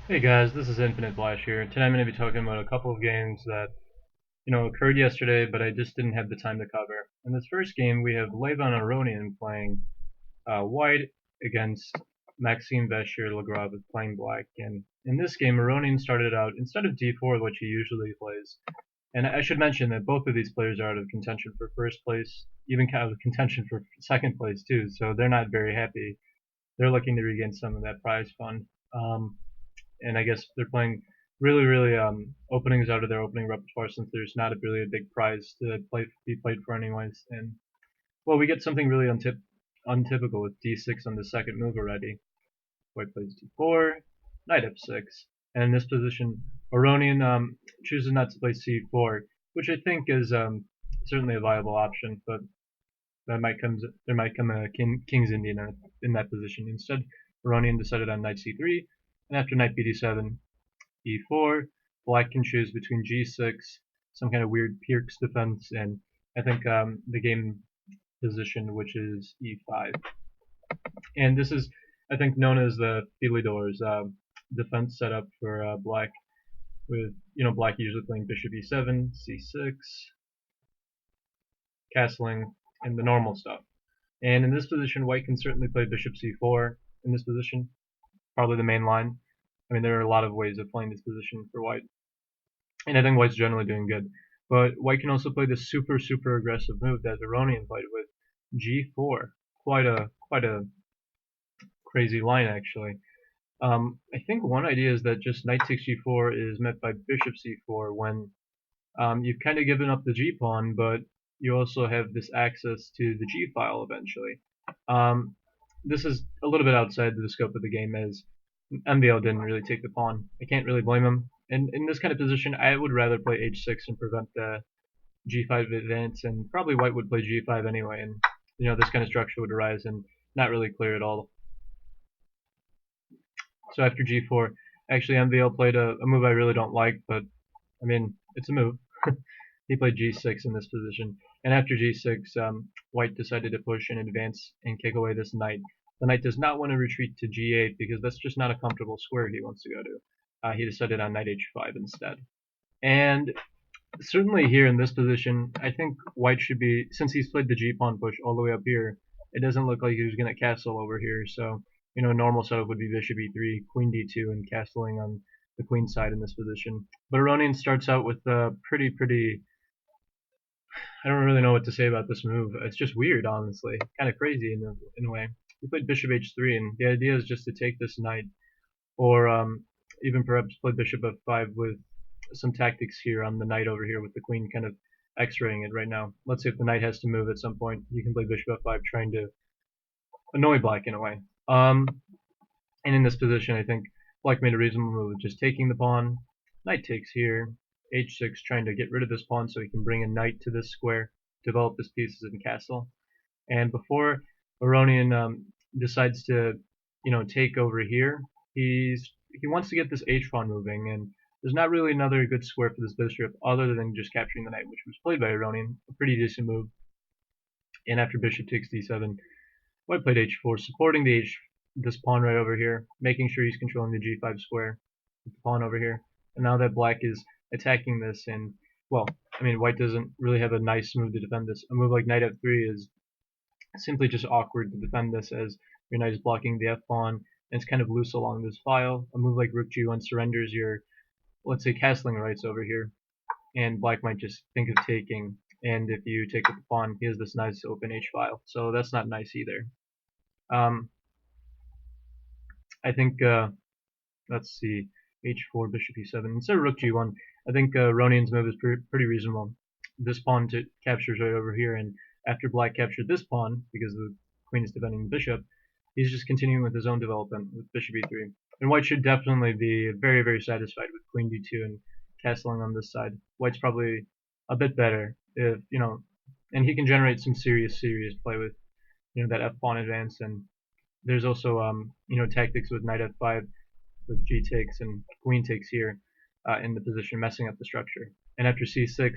Hey guys, this is Infinite Flash here. Today I'm going to be talking about a couple of games that, occurred yesterday, but I just didn't have the time to cover. In this first game, we have Levon Aronian playing white against Maxime Vachier Lagrave playing black. And in this game, Aronian started out, instead of d4, which he usually plays, and I should mention that both of these players are out of contention for first place, even out of contention for second place too, so they're not very happy. They're looking to regain some of that prize fund. And I guess they're playing really openings out of their opening repertoire since there's not really a big prize to be played for anyways. And well, we get something really untypical with d6 on the second move already. White plays d4, knight f6, and in this position, Aronian chooses not to play c4, which I think is certainly a viable option, but there might come a king's Indian in that position. Instead, Aronian decided on knight c3, and after knight bd7, e4. Black can choose between g6, some kind of weird Pirk's defense, and I think the game position, which is e5. And this is, I think, known as the Philidor's defense setup for black, with black usually playing bishop e7, c6, castling, and the normal stuff. And in this position, white can certainly play bishop c4 in this position, probably the main line. I mean, there are a lot of ways of playing this position for white, and I think white's generally doing good. But white can also play this super aggressive move that Aronian played with g4. Quite a crazy line actually. I think one idea is that just knight takes g4 is met by bishop c4 when you've kind of given up the g pawn, but you also have this access to the g file eventually. This is a little bit outside the scope of the game, as MVL didn't really take the pawn. I can't really blame him. And in this kind of position, I would rather play h6 and prevent the g5 advance, and probably white would play g5 anyway, and this kind of structure would arise and not really clear at all. So after g4, actually MVL played a move I really don't like, but I mean, it's a move. He played g6 in this position, and after g6, white decided to push and advance and kick away this knight. The knight does not want to retreat to g8 because that's just not a comfortable square he wants to go to. He decided on knight h5 instead. And certainly here in this position, I think white should be, since he's played the g-pawn push all the way up here, it doesn't look like he's going to castle over here, so normal setup would be bishop e3, queen d2, and castling on the queen side in this position. But Aronian starts out with a pretty, I don't really know what to say about this move. It's just weird, honestly, kind of crazy in a way. He played bishop h3, and the idea is just to take this knight, or even perhaps play bishop f5 with some tactics here on the knight over here with the queen kind of x-raying it right now. Let's say if the knight has to move at some point, you can play bishop f5 trying to annoy black in a way. And in this position, I think black made a reasonable move of just taking the pawn. Knight takes here, h6 trying to get rid of this pawn so he can bring a knight to this square, develop his pieces in castle. And before Aronian decides to, take over here, he wants to get this h pawn moving, and there's not really another good square for this bishop other than just capturing the knight, which was played by Aronian, a pretty decent move. And after bishop takes d7, white played h4, supporting this pawn right over here, making sure he's controlling the g5 square with the pawn over here. And now that black is attacking this, and well, I mean, white doesn't really have a nice move to defend this. A move like knight f3 is simply just awkward to defend this, as your knight is blocking the f pawn and it's kind of loose along this file. A move like rook g1 surrenders your, let's say, castling rights over here, and black might just think of taking, and if you take with the pawn, he has this nice open h file, so that's not nice either. I think, let's see, h4, bishop e7, instead of rook g1, I think Aronian's move is pretty reasonable. This pawn captures right over here, and after black captured this pawn, because the queen is defending the bishop, he's just continuing with his own development with bishop e3. And white should definitely be very satisfied with queen d2 and castling on this side. White's probably a bit better if, and he can generate some serious play with, that f pawn advance. And there's also, tactics with knight f5 with g takes and queen takes here in the position, messing up the structure. And after c6,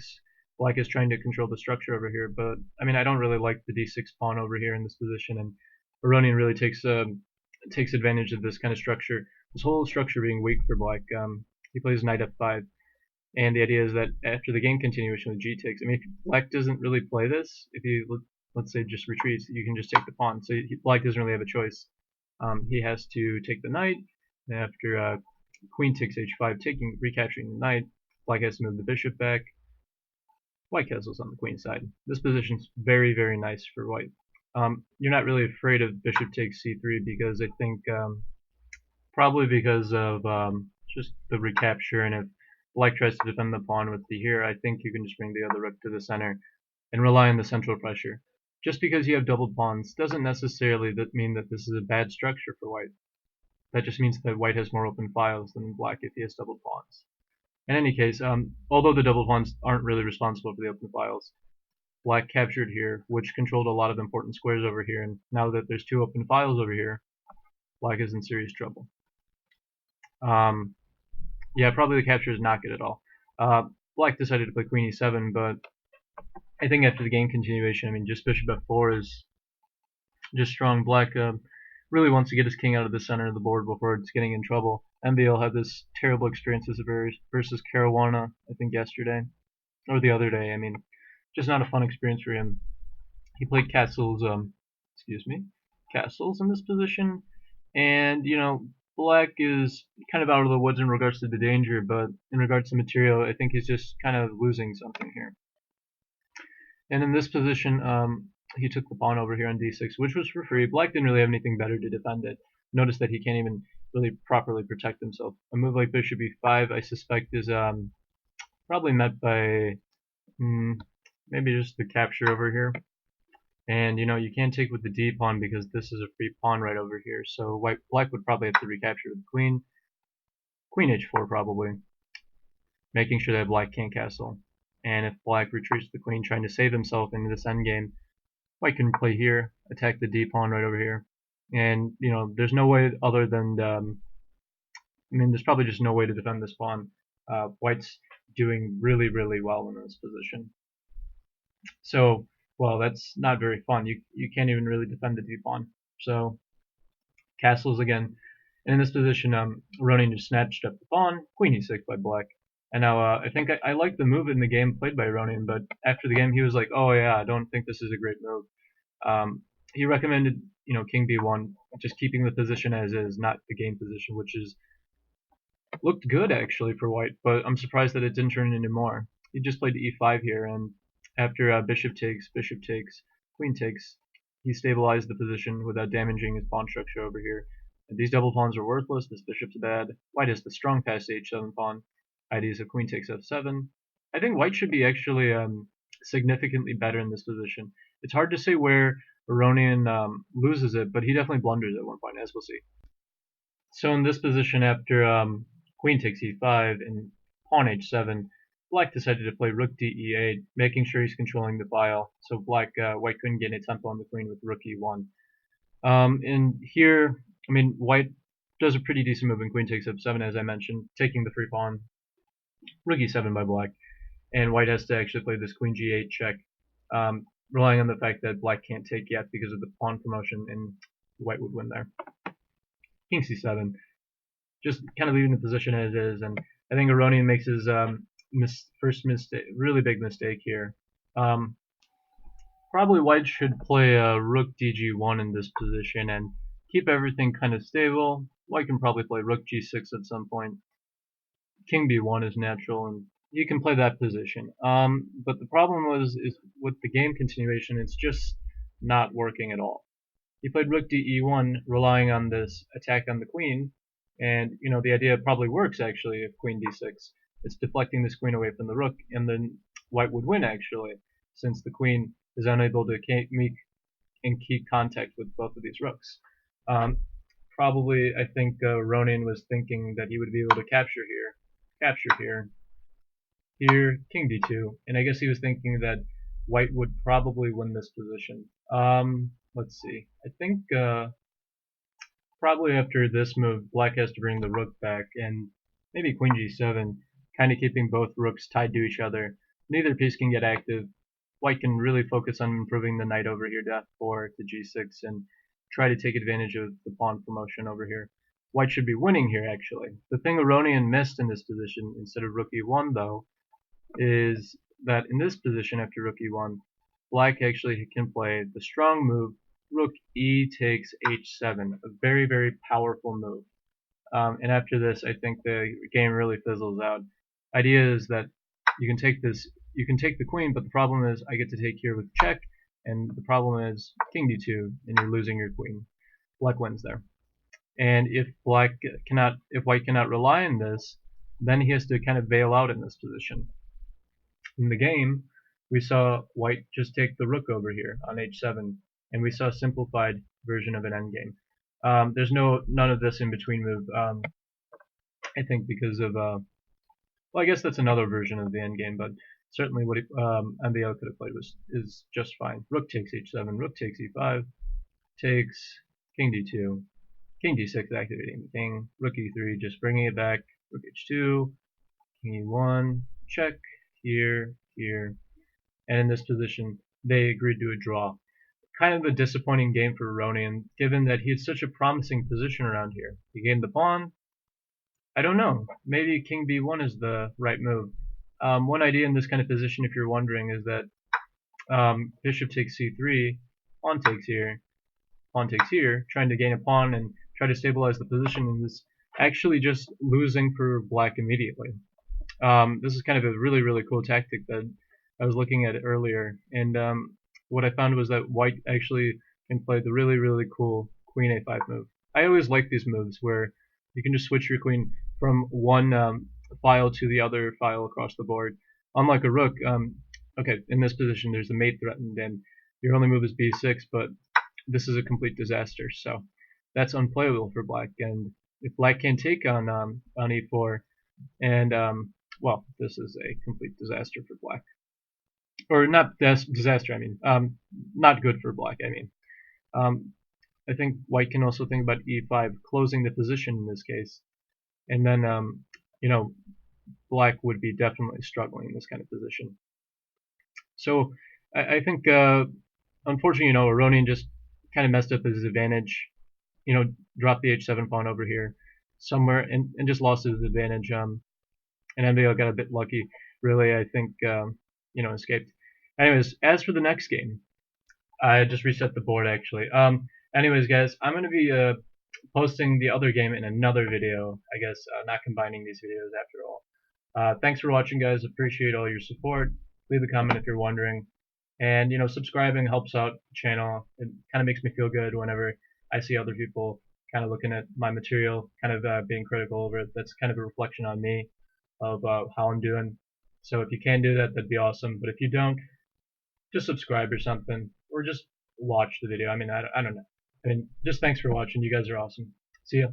black is trying to control the structure over here, but I mean, I don't really like the d6 pawn over here in this position, and Aronian really takes advantage of this kind of structure this whole structure being weak for black. He plays knight f5, and the idea is that after the game continuation with g takes, I mean, if black doesn't really play this, if he, let's say, just retreats, you can just take the pawn. So black doesn't really have a choice. He has to take the knight, and after queen takes h5, recapturing the knight, black has to move the bishop back. White castle's on the queen side. This position's very, very nice for white. You're not really afraid of bishop takes c3 because I think probably because of just the recapture, and if black tries to defend the pawn with the here, I think you can just bring the other rook to the center and rely on the central pressure. Just because you have doubled pawns doesn't necessarily mean that this is a bad structure for white. That just means that white has more open files than black if he has doubled pawns. In any case, although the double pawns aren't really responsible for the open files, black captured here, which controlled a lot of important squares over here, and now that there's two open files over here, black is in serious trouble. Yeah, probably the capture is not good at all. Black decided to play queen e7, but I think after the game continuation, I mean, just bishop f4 is just strong. Black really wants to get his king out of the center of the board before it's getting in trouble. MBL had this terrible experience versus Caruana, I think yesterday, or the other day. I mean, just not a fun experience for him. He played castles, castles in this position, and black is kind of out of the woods in regards to the danger, but in regards to material, I think he's just kind of losing something here. And in this position, he took the pawn over here on d6, which was for free. Black didn't really have anything better to defend it. Notice that he can't even really properly protect himself. A move like bishop e5, I suspect, is probably met by maybe just the capture over here. And you can't take with the d pawn because this is a free pawn right over here. So black would probably have to recapture with queen. Queen h4 probably, making sure that black can't castle. And if black retreats the queen, trying to save himself into this endgame, white can play here, attack the d pawn right over here. And there's no way other than there's probably just no way to defend this pawn. White's doing really, really well in this position. So, well, that's not very fun. You can't even really defend the d pawn. So, castles again. And in this position, Aronian just snatched up the pawn, queen e6 by black. And now I think I like the move in the game played by Aronian, but after the game he was like, oh yeah, I don't think this is a great move. He recommended, king b1, just keeping the position as is, not the game position, which looked good actually for white, but I'm surprised that it didn't turn into more. He just played e5 here, and after bishop takes, queen takes, he stabilized the position without damaging his pawn structure over here. And these double pawns are worthless, this bishop's bad. White has the strong pass to h7 pawn. Ideas of queen takes f7. I think white should be actually significantly better in this position. It's hard to say where Aronian loses it, but he definitely blunders at one point, as we'll see. So in this position, after queen takes e5 and pawn h7, black decided to play rook d e8, making sure he's controlling the file, so white couldn't get any tempo on the queen with rook e1. And here, white does a pretty decent move in queen takes f7, as I mentioned, taking the free pawn, rook e7 by black, and white has to actually play this queen g8 check, relying on the fact that black can't take yet because of the pawn promotion, and white would win there. King c7, just kind of leaving the position as is, and I think Aronian makes his first mistake, really big mistake here. Probably white should play rook dg1 in this position and keep everything kind of stable. White can probably play rook g6 at some point. King b1 is natural, and you can play that position. But the problem is with the game continuation, it's just not working at all. He played rook de1, relying on this attack on the queen, and the idea probably works actually if queen d6. It's deflecting this queen away from the rook, and then white would win actually, since the queen is unable to keep contact with both of these rooks. Probably, I think Aronian was thinking that he would be able to capture here, king d2, and I guess he was thinking that white would probably win this position. Let's see. I think probably after this move, black has to bring the rook back, and maybe queen g7, kind of keeping both rooks tied to each other. Neither piece can get active. White can really focus on improving the knight over here to f4 to g6 and try to take advantage of the pawn promotion over here. white should be winning here, actually. The thing Aronian missed in this position instead of rook e1, though, is that in this position after rook e1, black actually can play the strong move, rook e takes h7, a very, very powerful move. And after this, I think the game really fizzles out. Idea is that you can take the queen, but the problem is I get to take here with check, and the problem is king d2, and you're losing your queen. Black wins there. And if white cannot rely on this, then he has to kind of bail out in this position. In the game, we saw white just take the rook over here on h7, and we saw a simplified version of an endgame. There's none of this in between move. I think because of well, I guess that's another version of the endgame, but certainly what MVL could have played is just fine. Rook takes h7, rook takes e5, takes king d2, king d6 activating the king, rook e3 just bringing it back, rook h2, king e1, check, here, here, and in this position they agreed to a draw. Kind of a disappointing game for Aronian, given that he had such a promising position around here. He gained the pawn. I don't know. Maybe king b1 is the right move. One idea in this kind of position, if you're wondering, is that bishop takes c3, pawn takes here, trying to gain a pawn and try to stabilize the position, and this actually just losing for black immediately. This is kind of a really, really cool tactic that I was looking at earlier, and what I found was that white actually can play the really, really cool queen a5 move. I always like these moves where you can just switch your queen from one file to the other file across the board. Unlike a rook, okay, in this position there's a mate threatened and your only move is b6, but this is a complete disaster, so that's unplayable for black. And if black can take on e4, and well, this is a complete disaster for black. Or not disaster, I mean, not good for black, I mean. I think white can also think about e5, closing the position in this case. And then, you know, black would be definitely struggling in this kind of position. So I think, unfortunately, you know, Aronian just kind of messed up his advantage. You know, dropped the h7 pawn over here somewhere and just lost his advantage. And MVL got a bit lucky, really, I think, you know, escaped. Anyways, as for the next game, I just reset the board, actually. Anyways, guys, I'm going to be posting the other game in another video, I guess, not combining these videos after all. Thanks for watching, guys. Appreciate all your support. Leave a comment if you're wondering. And, you know, subscribing helps out the channel. It kind of makes me feel good whenever I see other people kind of looking at my material, kind of being critical over it. That's kind of a reflection on me of how I'm doing. So if you can do that, that'd be awesome. But if you don't, just subscribe or something, or just watch the video. I mean, I don't know. I mean, just thanks for watching. You guys are awesome. See ya.